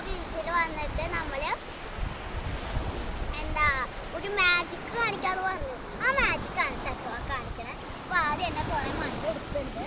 ബീച്ചിൽ വന്നിട്ട് നമ്മൾ എന്താ ഒരു മാജിക് കാണിക്കാന്ന് പറഞ്ഞു. ആ മാജിക്കാണ് ടെക്കോ കാണിക്കണേ. അപ്പോൾ ആദ്യം എന്നെ കുറേ മണ്ണ് എടുത്തിട്ടുണ്ട്.